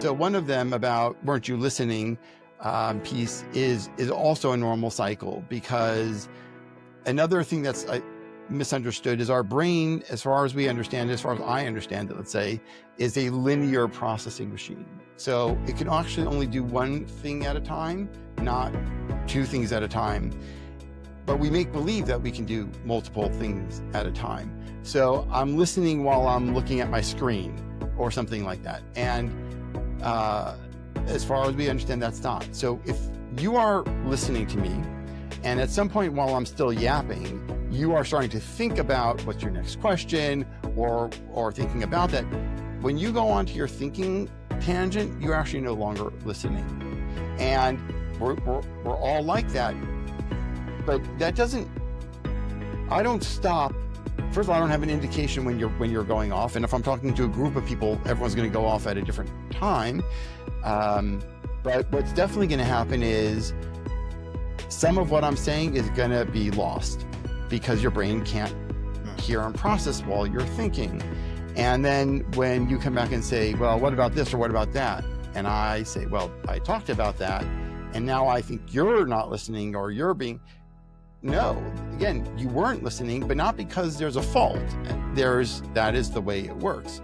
So one of them about weren't you listening piece is also a normal cycle, because another thing that's misunderstood is our brain, as far as we understand it, as far as I understand it, let's say, is a linear processing machine. So it can actually only do one thing at a time, not two things at a time. But we make believe that we can do multiple things at a time. So I'm listening while I'm looking at my screen or something like that. And as far as we understand, that's not. So if you are listening to me, and at some point while I'm still yapping, you are starting to think about what's your next question, or thinking about that. When you go onto your thinking tangent, you're actually no longer listening. And we're all like that. But that doesn't, I don't stop. First of all, I don't have an indication when you're going off. And if I'm talking to a group of people, everyone's going to go off at a different time. But what's definitely going to happen is some of what I'm saying is going to be lost, because your brain can't hear and process while you're thinking. And then when you come back and say, well, what about this or what about that? And I say, well, I talked about that, and now I think you're not listening, or you're being, no, again, you weren't listening, but not because there's a fault. That is the way it works.